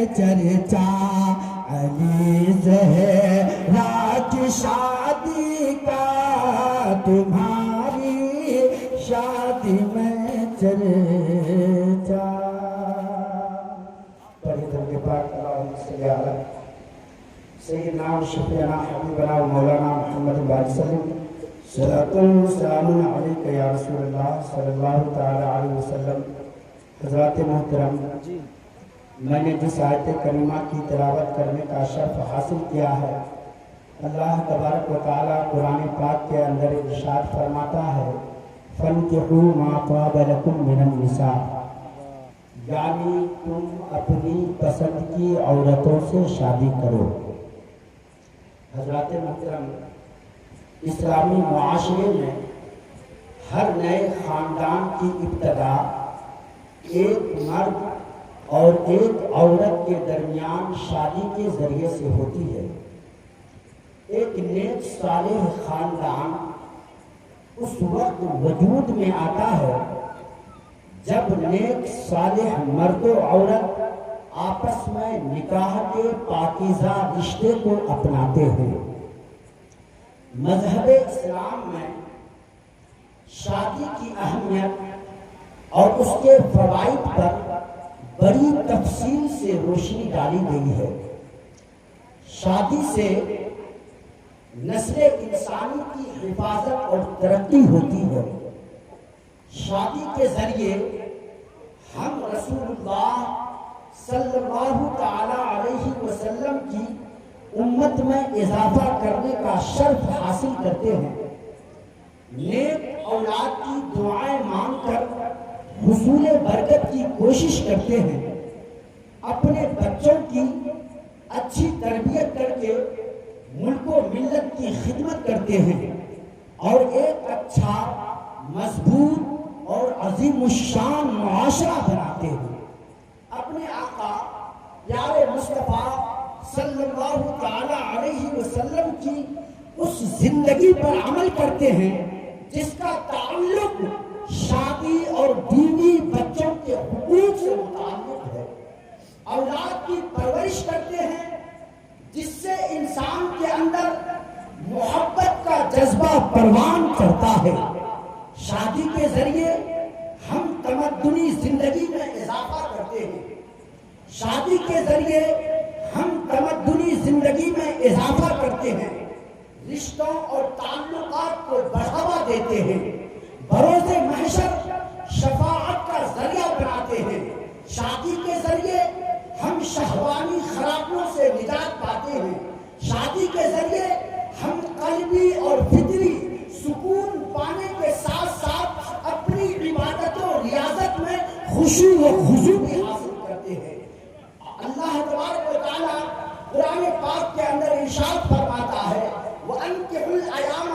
میں چرچا علی زہرا کی شادی کا تمہاری شادی میں چرچا. پڑھیں درود پاک اللہم صلی علی سیدنا و شفیعنا حبیبنا و مولانا محمد علیہ وسلم. صلاۃ و سلام علیک یا رسول اللہ صلی اللہ تعالی علیہ وسلم. حضرات محترم، میں نے جس آیت کریمہ کی تلاوت کرنے کا شرف حاصل کیا ہے، اللہ تبارک و تعالی قرآن پاک کے اندر ارشاد فرماتا ہے فَانْكِحُوا مَا طَابَ لَكُم مِّنَ النِّسَاءِ، یعنی تم اپنی پسند کی عورتوں سے شادی کرو. حضرات محترم، اسلامی معاشرے میں ہر نئے خاندان کی ابتدا ایک مرد اور ایک عورت کے درمیان شادی کے ذریعے سے ہوتی ہے. ایک نیک صالح خاندان اس وقت وجود میں آتا ہے جب نیک صالح مرد و عورت آپس میں نکاح کے پاکیزہ رشتے کو اپناتے ہیں. مذہب اسلام میں شادی کی اہمیت اور اس کے فوائد پر بڑی تفصیل سے روشنی ڈالی گئی ہے. شادی سے نسل انسانی کی حفاظت اور ترقی ہوتی ہے. شادی کے ذریعے ہم رسول اللہ صلی اللہ تعالی علیہ وسلم کی امت میں اضافہ کرنے کا شرف حاصل کرتے ہیں. نیک اولاد کی دعائیں مانگ کر حصول برکت کی کوشش کرتے ہیں. اپنے بچوں کی اچھی تربیت کر کے ملک و ملت کی خدمت کرتے ہیں اور ایک اچھا مضبوط اور عظیم الشان معاشرہ بناتے ہیں. اپنے آقا پیارے مصطفیٰ صلی اللہ تعالی علیہ وسلم کی اس زندگی پر عمل کرتے ہیں جس کا تعلق شادی اور بیوی بچوں کے حقوق سے متعلق ہے. اولاد کی پرورش کرتے ہیں جس سے انسان کے اندر محبت کا جذبہ پروان چڑھتا ہے. شادی کے ذریعے ہم تمدنی زندگی میں اضافہ کرتے ہیں. شادی کے ذریعے ہم تمدنی زندگی میں اضافہ کرتے ہیں. رشتوں اور تعلقات کو بڑھاوا دیتے ہیں. بروز محشر شفاعت کا ذریعہ بناتے ہیں. شادی کے ذریعے ہم شہوانی خرابیوں سے نجات پاتے ہیں. شادی کے ذریعے ہم قلبی اور فطری سکون پانے کے ساتھ ساتھ اپنی عبادت و ریاضت میں خشوع و خضوع بھی حاصل کرتے ہیں. اللہ تبارک و تعالیٰ قرآن پاک کے اندر ارشاد فرماتا ہے وَأَنكِحُوا الْأَيَامَ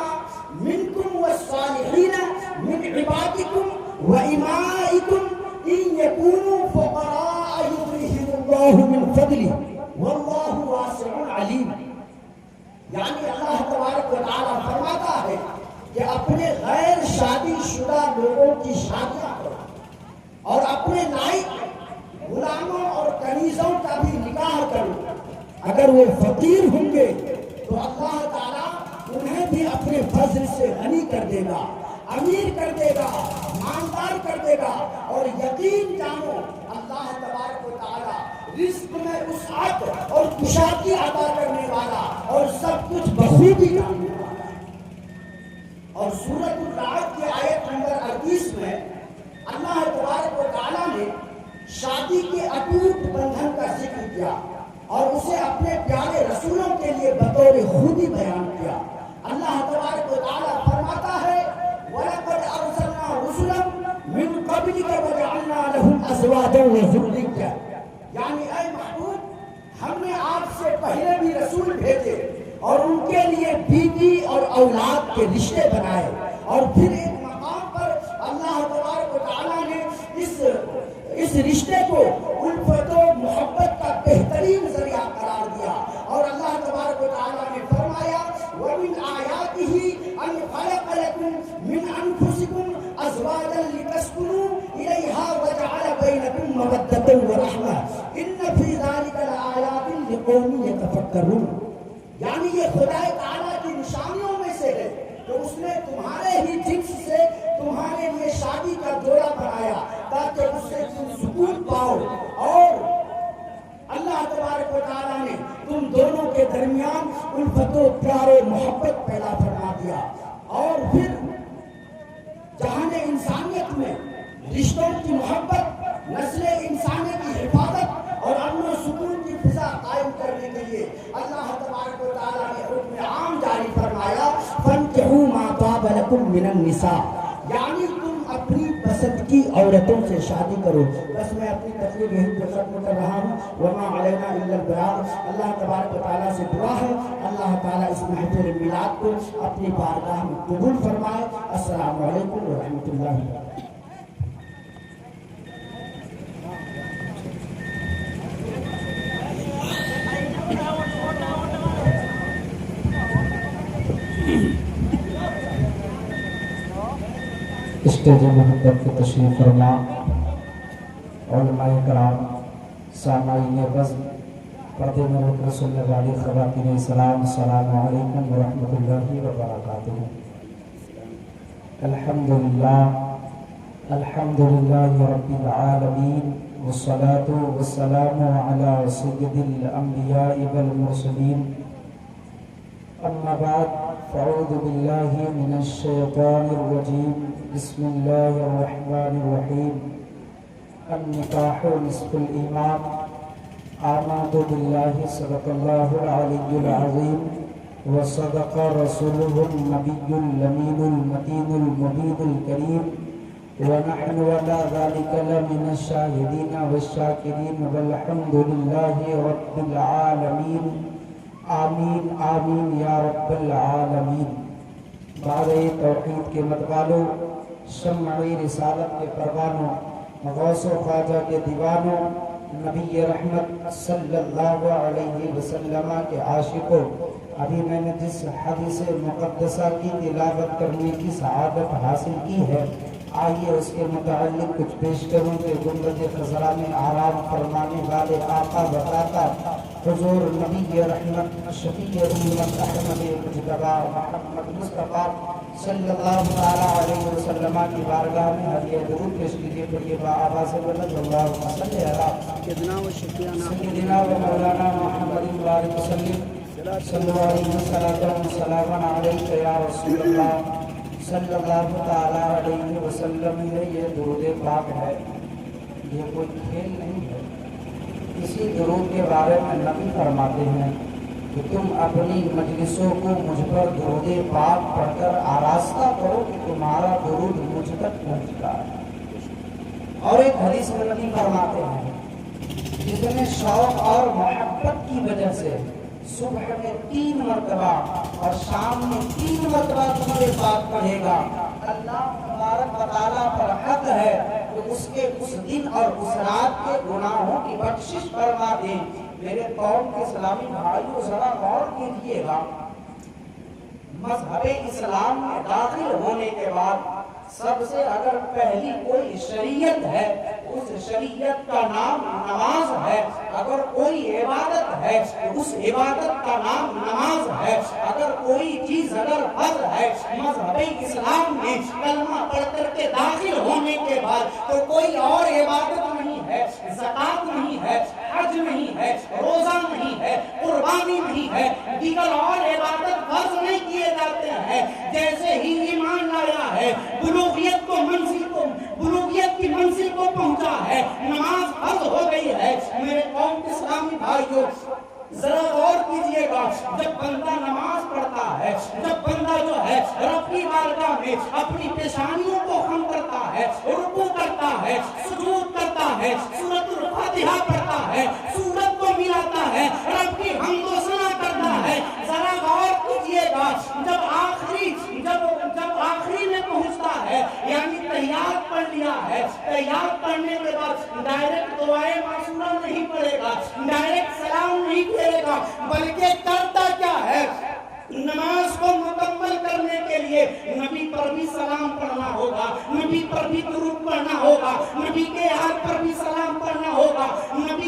مِنكُمْ وَالصَّالِحِينَ مِنْ عِبَادِكُمْ وَإِمَائِكُمْ إِنْ يَكُونُوا فُقَرَاءَ يُغْنِهِمُ اللَّهُ مِنْ فَضْلِهِ وَاللَّهُ وَاسِعٌ عَلِيمٌ. یعنی اللہ تبارک و تعالیٰ فرماتا ہے کہ اپنے غیر شادی شدہ لوگوں کی شادیاں کرو اور اپنے لائق غلاموں اور کنیزوں کا بھی نکاح کرو. اگر وہ فقیر ہوں گے تو اللہ تعالیٰ انہیں بھی اپنے فضل سے غنی کر دے گا، امیر کر دے گا، مالدار کر دے گا. اور یقین جانو اللہ تبارک و تعالیٰ رزق میں وسعت اور کشادگی عطا کرنے والا اور سب کچھ بخوبی کرنے والا. اور سورۃ الرعد کی آیت نمبر 38 میں اللہ تبارک و تعالیٰ نے شادی کے اٹوٹ بندھن کا ذکر کیا اور اسے اپنے پیارے رسولوں کے لیے بطور خودی بیان کیا. اللہ تبارک و تعالیٰ فرماتا ہے وَلَقَدْ أَرْسَلْنَا رُسُلًا مِّن قَبْلِكَ وَجَعَلْنَا لَهُمْ أَزْوَاجًا وَذُرِّيَّةً. یعنی اے محبوب، ہم نے آپ سے پہلے بھی رسول بھیجے اور ان کے لیے بیوی اور اولاد کے رشتے بنائے. اور پھر ایک مقام پر اللہ تبارک و تعالیٰ نے اس رشتے کو الفت و محبت کا بہترین ذریعہ قرار دیا. اور اللہ تبارک و تعالیٰ نے فرمایا وَمِنْ آيَاتِهِ أَنْ خَلَقَ لَكُم مِّنْ أَنفُسِكُمْ أَزْوَاجًا لِتَسْكُنُوا إِلَيْهَا وَجَعَلَ بَيْنَكُم مَّوَدَّةً وَرَحْمَةً إِنَّ فِي ذَلِكَ لقوم یتفکرون، یعنی یہ خدا تعالیٰ کی نشانیوں میں سے ہے کہ اس نے تمہارے ہی جنس سے تمہارے لیے شادی کا جوڑا بنایا تاکہ اس سے تم سکون پاؤ، اور اللہ تبارک و تعالیٰ نے تم دونوں کے درمیان الفت و پیار و محبت پیدا فرما دیا، اور پھر جہان انسانیت میں رشتوں کی محبت، نسل انسانی کی حفاظت اور امن و سکون کی فضا قائم کرنے کے لیے اللہ تبارک و تعالیٰ نے حکم عام جاری فرمایا فانکحوا ما طاب لکم من النساء، یعنی تم اپنی پسند کی عورتوں سے شادی کرو۔ بس میں اپنی تقریر یہیں پہ ختم کر رہا ہوں۔ وما علینا الا البلاغ۔ اللہ تبارک و تعالیٰ سے دعا ہے اللہ تعالیٰ اس محفل میلاد کو اپنی بارگاہ میں قبول فرمائے۔ السلام علیکم ورحمۃ اللہ وبرکاتہ۔ اسٹیج محبت کی تشریف فرما علماء کرام، سامعین بزم، پردے میں رکھ کر سننے والی خواتین اسلام، السلام علیکم ورحمۃ اللہ وبرکاتہ۔ الحمدللہ رب العالمین، والصلاة والسلام علی سید الانبیاء والمرسلین، اما بعد فاعوذ باللہ من الشیطان الرجیم، بسم اللہ الرحمن الرحیم۔ النکاح نصف الایمان، آمنت باللہ صدق اللہ العلی العظیم وصدق رسولہ النبی الامین المتین المبین الکریم، ونحن على ذلك لمن الشاہدین والشاکرین والحمد للہ رب العالمین، آمین آمین یا رب العالمین۔ بعد توحید کے متوالوں، شمع رسالت کے پروانوں، غوث و خواجہ کے دیوانوں، نبی رحمت صلی اللہ علیہ وسلم کے عاشقوں، ابھی میں نے جس حدیث مقدسہ کی تلاوت کرنے کی سعادت حاصل کی ہے، آئیے اس کے متعلق کچھ پیش کروں کہ گنبد خضرا میں آرام فرمانے والے آقا بتاتا حضور نبی رحمت شفیع امت احمد مجتبی محمد مصطفیٰ صلی اللہ علیہ وسلم کی بارگاہ میں ہدیہ درود پیش کیجیے۔ پڑھیے با آواز بلند، اللہم صلی علی سیدنا و مولانا محمد بارک وسلم، صلی اللہ علیہ وسلم علیک یا رسول اللہ صلی اللہ تعالیٰ علیہ وسلم۔ یہ درود پاک ہے، یہ کوئی کھیل نہیں ہے۔ اسی درود کے بارے میں نبی فرماتے ہیں کہ تم اپنی مجلسوں کو مجھ پر درود پاک پڑھ کر آراستہ کرو کہ تمہارا درود مجھ تک پہنچتا ہے۔ اور ایک حدیث میں نبی فرماتے ہیں جتنے شوق اور محبت کی وجہ سے صبح میں 3 مرتبہ اور شام میں 3 مرتبہ درود پاک پڑھے گا، اللہ تبارک و تعالیٰ پر حق ہے کہ اس کے اس دن اور اس رات کے گناہوں کی بخشش فرما دیں۔ میرے قوم کے اسلامی بھائیوں ذرا غور کیجیے گا، مذہب اسلام میں داخل ہونے کے بعد سب سے اگر پہلی کوئی شریعت ہے، اس شریعت کا نام نماز ہے۔ اگر کوئی عبادت ہے، اس عبادت کا نام نماز ہے۔ اگر کوئی چیز اگر فرض ہے مذہب اسلام میں کلمہ پڑھ کر کے داخل ہونے کے بعد، تو کوئی اور عبادت نہیں ہے، زکوٰۃ نہیں ہے، حج نہیں ہے، روزہ نہیں ہے، قربانی نہیں ہے، دیگر اور عبادت فرض نہیں کیے جاتے ہیں۔ جیسے ہی ایمان لایا ہے، بلوغیت کی منزل کو پہنچا ہے، نماز فرض ہو گئی ہے۔ میرے قوم کے اسلامی بھائیوں ذرا غور کیجئے گا، جب بندہ نماز پڑھتا ہے، جب بندہ جو ہے رب کی بارگاہ میں اپنی پیشانیوں کو خم کرتا ہے، رکوع کرتا ہے، سجود کرتا ہے، سورۃ الفاتحہ پڑھتا ہے، سورت کو ملاتا ہے، رب کی حمد و ثنا کرتا ہے، ذرا غور کیجئے گا، جب آخری میں پہنچتا ہے، یعنی تحیات پڑھ لیا ہے، تحیات پڑھنے کے بعد ڈائریکٹ دعائے معصورہ نہیں پڑھے گا، ڈائریکٹ سلام نہیں پھیرے گا، بلکہ کرتا کیا ہے؟ نماز کو مکمل کرنے کے لیے نبی پر بھی سلام پڑھنا ہوگا، نبی پر بھی درود پڑھنا ہوگا، نبی کے یار پر بھی سلام پڑھنا ہوگا، نبی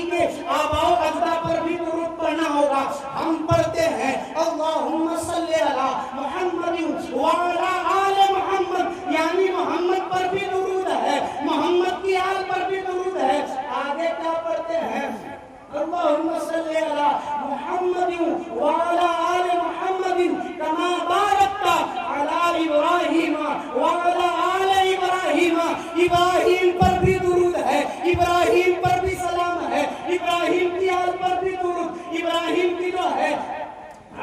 محمد وعلى آل محمد كما باركت على إبراهيم وعلى آل إبراهيم. ابراہیم پر بھی درود ہے، ابراہیم پر بھی سلام ہے، ابراہیم کی آل پر بھی درود، ابراہیم کی جو ہے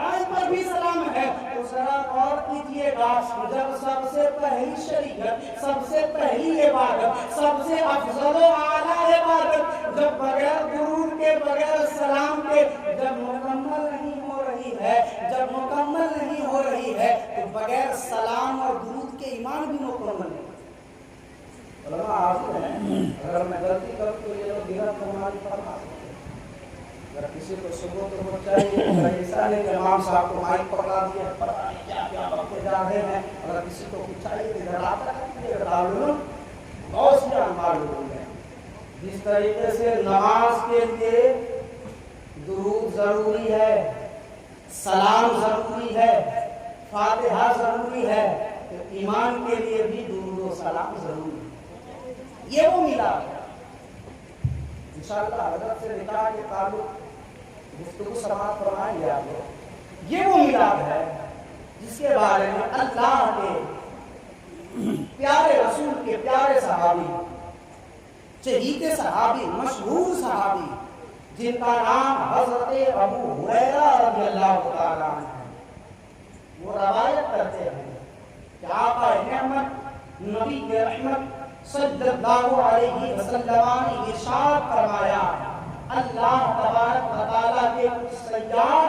آج پر بھی سلام ہے. تو ذرا غور کیجئے گا، جب سب سے پہلی شریعت، سب سے پہلی عبادت، سب سے افضل و اعلیٰ عبادت جب بغیر درود کے، بغیر سلام کے جب مکمل نہیں ہو رہی ہے، جب مکمل نہیں ہو رہی ہے، تو بغیر سلام اور درود کے ایمان بھی مکمل نہیں. علماء حاضر ہیں، اگر میں غلطی کروں تو یہ لوگ دیرت فرمائی فرما سکتے ہیں. اگر کسی کو ثبوت ہونا چاہیے، اگر ایسا نہیں کہ امام صاحب کو مائک پکڑا دیا پتہ نہیں کیا کیا بکتے جا رہے ہیں، اگر کسی کو کچھ چاہیے تو ادھر آتا ہے. تعلم بہت سی معلوم ہے. جس طریقے سے نماز کے لیے درود ضروری ہے، سلام ضروری ہے، فاتحہ ضروری ہے، تو ایمان کے لیے بھی درود و سلام ضروری ہے. یہ وہ میلاد ہے. انشاءاللہ حضرت سے نکاح کے تعلق گفتگو سماعت فرمائیں گے آپ لوگ. یہ وہ میلاد ہے جس کے بارے میں اللہ کے پیارے رسول کے پیارے صحابی، چہیتے صحابی، مشہور صحابی، جن کا نام حضرت ابو ہریرہ رضی اللہ تعالیٰ عنہ ہے، وہ روایت کرتے ہیں کہ آقا نعمت نبی کے رحمت صلی اللہ علیہ وسلم نے ارشاد فرمایا، اللہ تبارک و تعالیٰ کے کچھ سیاح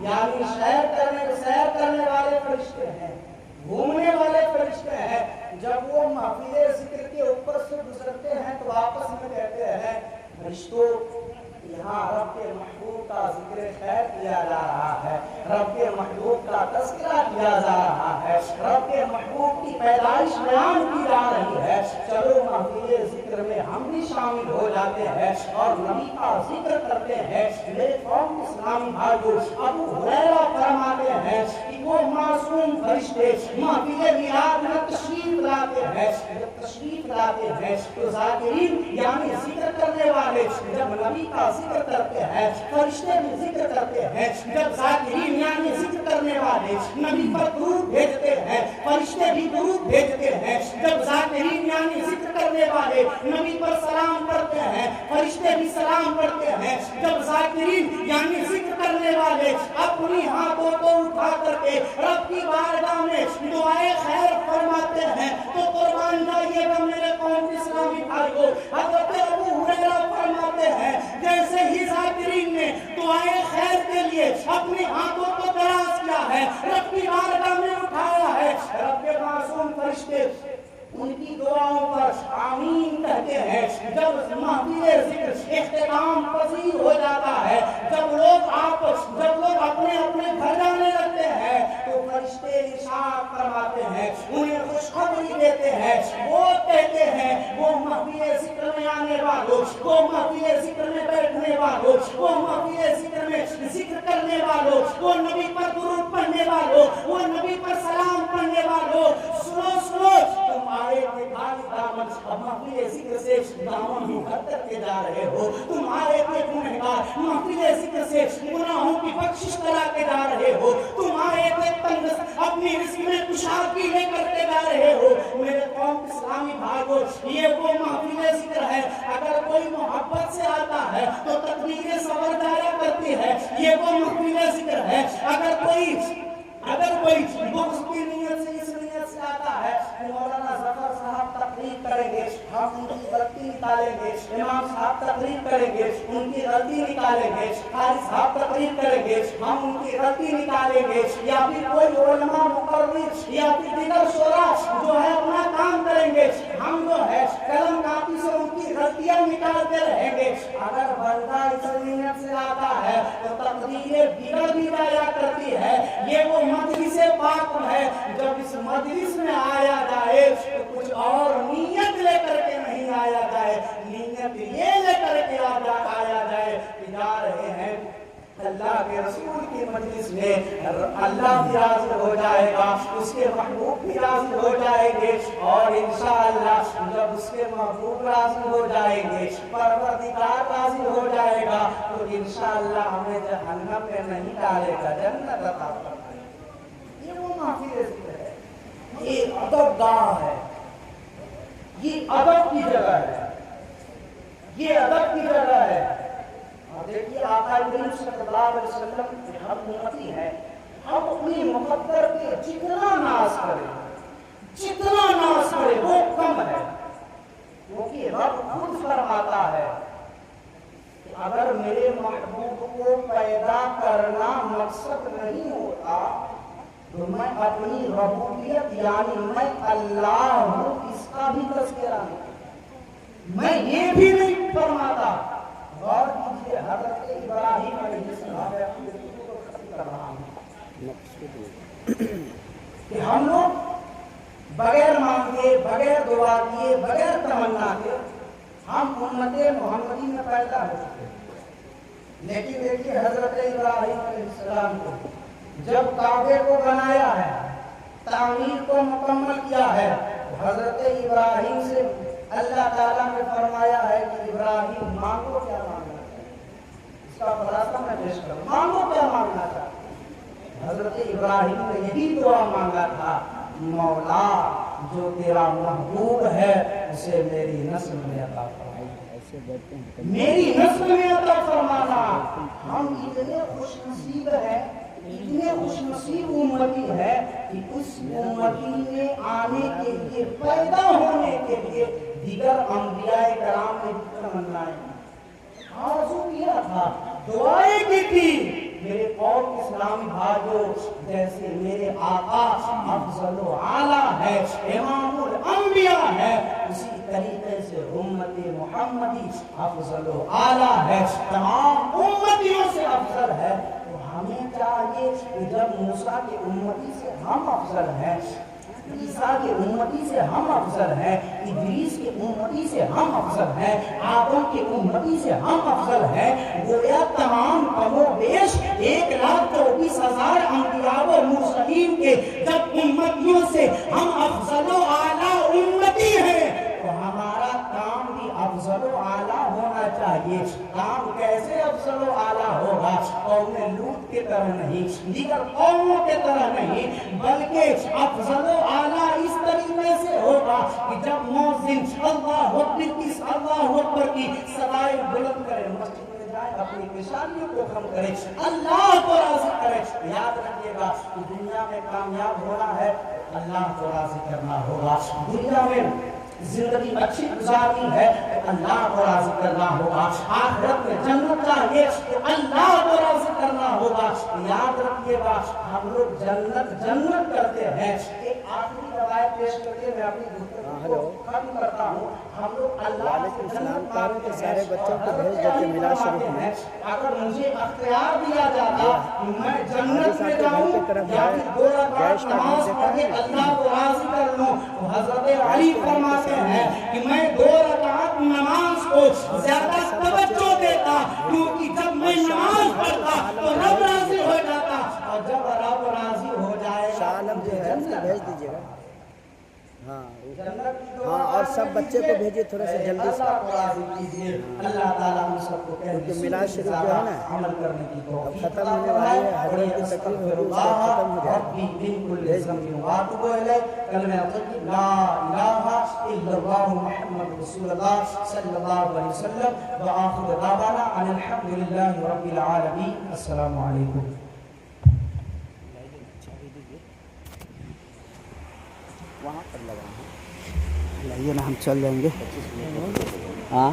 یعنی سیر کرنے والے فرشتے ہیں، گھومنے والے فرشتے ہیں، جب وہ محفل ذکر کے اوپر سے گزرتے ہیں تو آپس میں کہتے ہیں، فرشتوں یہاں رب کے محبوب کا ذکر خیر کیا جا رہا ہے، رب کے محبوب کا تذکرہ کیا جا رہا ہے، رب کے محبوب کی پیدائش بیان کی جا رہی ہے، چلو محفل ذکر میں ہم بھی شامل ہو جاتے ہیں اور نبی کا ذکر کرتے ہیں. میرے قوم اسلامی بھائیو، ابو ہریرہ فرماتے ہیں کہ وہ معصوم فرشتے محفل میلاد میں تشریف لاتے ہیں. جب تشریف لاتے ہیں تو ذاکرین یعنی ذکر کرنے والے جب نبی کا ذکر کرتے ہیں، فرشتے بھی ذکر کرتے ہیں. جب ذاکرین یعنی ذکر کرنے والے نبی پر درود بھیجتے ہیں، فرشتے بھی درود بھیجتے ہیں. جب ذاکرین یعنی ذکر کرنے والے نبی پر سلام کرتے ہیں، فرشتے بھی سلام کرتے ہیں. جب ذاکرین یعنی ذکر کرنے والے اپنی ہاتھوں کو اٹھا کر کے رب کی بارگاہ میں دعائے خیر فرماتے ہیں تو قربان جائیے گا میرے قوم اسلامی بھائیو، حضرت ابو ہریرہ فرماتے ہیں جیسے ہی ذاکرین نے دعائے خیر کے لیے اپنے ہاتھوں کو دراز کیا ہے، رب کی بارگاہ میں اٹھایا ہے، رب کے معصوم فرشتے ان کی دعاؤں پر آمین کہتے ہیں. جب محفل ذکر اختتام پذیر ہو جاتا ہے، جب لوگ اپنے اپنے گھر جانے لگتے ہیں تو فرشتے ارشاد فرماتے ہیں، انہیں خوشخبری دیتے ہیں، وہ کہتے ہیں وہ محفل ذکر میں آنے والوں، وہ محفل ذکر میں بیٹھنے والوں، وہ محفل ذکر میں ذکر کرنے والوں، وہ نبی پر درود پڑھنے والوں، وہ نبی پر سلام پڑھنے والوں، سنو تم آئے تھے بھائی دامن محفل ذکر سے دامن مہر کرتے جا رہے ہو، تم آئے تھے گنہگار محفل ذکر سے گناہوں کی بخشش کراتے جا رہے ہو، تم آئے تھے تنگ اپنی رزق میں کشادگی لے کرتے جا رہے ہو. میرے قوم اسلامی بھائیو، یہ وہ محفل ذکر ہے، اگر کوئی محبت سے آتا ہے تو تقدیریں سنور جایا کرتی ہے. یہ وہ محفل ذکر ہے، اگر کوئی بغض کی نیت سے اس نیت سے آتا ہے کہ مولانا ظفر صاحب تقریر کریں گے، ہم ان کی غلطی نکالیں گے، امام صاحب تقریر کریں گے، ان کی غلطی نکالیں گے، قاری صاحب تقریر کریں گے، ہم ان کی غلطی نکالیں گے، یا پھر کوئی علماء مقرر یا پھر دیگر شورا جو ہے اپنا کام کریں گے، ہم جو ہے قلم کاپی سے ان کی غلطیاں نکالتے رہیں گے. اگر بندہ اس نیت سے آتا ہے تو تقریریں بگڑ بھی جایا کرتی ہے. یہ وہ مجلس پاک ہے، جب اس مجلس میں آیا جائے تو کچھ اور نیت لے کر کے نہیں آیا جائے، نیت یہ لے کر کے آیا جائے کہ جا رہے ہیں اللہ کے رسول کی مجلس میں اللہ بھی راضی ہو جائے گا، اس کے محبوب بھی راضی ہو جائیں گے، اور انشاءاللہ جب اس کے محبوب راضی ہو جائیں گے، پروردگار راضی ہو جائے گا، تو انشاءاللہ ہمیں جہنم میں نہیں ڈالے گا، جنت عطا فرمائے گا۔ یہ وہ محفل ذکر ہے، یہ ادب گاہ ہے، یہ ادب کی جگہ ہے، یہ ادب کی جگہ ہے۔ اور دیکھیے آقا کریم صلی اللہ علیہ وسلم کے ہم امتی ہیں، ہم اپنی مقدر کے جتنا ناز کریں وہ کم ہے، کیونکہ رب خود فرماتا ہے کہ اگر میرے محبوب کو پیدا کرنا مقصد نہیں ہوتا تو میں اپنی ربوبیت یعنی میں اللہ ہوں اس کا بھی تذکرہ نہیں، میں یہ بھی نہیں فرماتا۔ غور کیجیے حضرت ابراہیم علیہ السلام کر رہا ہوں کہ ہم لوگ بغیر مانگے، بغیر دعا کیے، بغیر تمنا کے ہم امت محمدی میں پیدا ہو چکے، لیکن دیکھیے حضرت ابراہیم علیہ السلام کو جب کعبے کو بنایا ہے، تعمیر کو مکمل کیا ہے، حضرت ابراہیم سے اللہ تعالیٰ نے فرمایا ہے کہ ابراہیم مانگو کیا مانگنا چاہیے، اس کا خلاصہ میں پیش کروں، مانگو کیا مانگنا چاہیے۔ حضرت ابراہیم نے یہی دعا مانگا تھا، مولا جو تیرا محبوب ہے اسے میری نسل میں عطا فرما، میری نسل میں عطا فرمانا۔ ہم اتنے خوش نصیب ہیں، اتنے خوش نصیب امتی ہے کہ اس امتی میں آنے کے لیے، پیدا ہونے کے لیے دیگر انبیاء کرام نے تمنائیں آرزو کیا تھا، دعائیں کی تھی، میرے قوم اسلامی بھائیوں جیسے میرے آقا افضل و اعلیٰ ہے، امام الانبیاء ہے، اسی طریقے سے امت محمدی افضل و اعلیٰ ہے، تمام امتیوں سے افضل ہے۔ تو ہمیں چاہیے کہ جب موسیٰ کے امتی سے ہم افضل ہیں، عیسیٰ کے امتی سے ہم افضل ہیں، ادریس کے امتی سے ہم افضل ہیں، آدم کے امتی سے ہم افضل ہیں، گویا تمام کم و بیش 1,24,000 انبیاء و مرسلین کے جب امتیوں سے ہم افضل و اعلیٰ امتی ہیں تو ہمارا کام بھی افضل و اعلیٰ ہونا چاہیے۔ کام کیسے افضل و اعلیٰ ہوگا؟ قوم لوط کی طرح نہیں، دیگر قوموں کی طرح نہیں، بلکہ افضل و اعلیٰ اس طریقے سے ہوگا کہ جب مؤذن اللہ اکبر کی صدائیں بلند کرے، مسجد میں جائے، اپنی پریشانیوں کو کم کرے، اللہ کو راضی کرے۔ یاد رکھیے گا کہ دنیا میں کامیاب ہونا ہے، اللہ کو راضی کرنا ہوگا، دنیا میں زندگی اچھی گزارنی ہے تو اللہ کو راضی کرنا ہوگا، آخرت میں جنت چاہیے تو اللہ کو راضی کرنا ہوگا۔ یاد رکھیے گا ہم لوگ جنت کرتے ہیں۔ ایک آخری روایت پیش کر کے میں اپنی گفتگو کو ختم کرتا ہوں۔ ہم لوگ اللہ سے جنت مانگتے ہیں، سارے بچوں کو بھیج دیتے میلاد شریف میں۔ اگر مجھے اختیار دیا جاتا کہ میں جنت میں جاؤں یا پھر 2 رکعت نماز پڑھ کے اللہ کو راضی کر لوں تو حضرت علی فرماتے ہیں کہ میں 2 رکعت نماز کو زیادہ توجہ دیتا، کیونکہ جب میں نماز پڑھتا تو رب راضی ہو جاتا، اور جب رب راضی ہو جائے گا شالم جو ہے بھیج دیجیے گا۔ ہاں جنت کی دعا ہاں، اور سب بچے کو بھیجیے تھوڑا سا جلدی سے، اللہ کو راضی کیجیے۔ اللہ تعالیٰ ہم سب کو کیونکہ میلاد شریف جو ہے نا عمل کرنے کی توفیق ختم ہونے والی ہے، حضرت کی تقریر ہو رہی ہے، اس کا ختم ہو جائے گا۔ بالکل کلمہ طیب لا الہ الا اللہ محمد رسول اللہ صلی اللہ علیہ وسلم، وآخر دعوانا ان الحمد للہ رب العالمین۔ السلام علیکم۔ وہاں پر لگا ہے، لائیے نا ہم چل جائیں گے۔ ہاں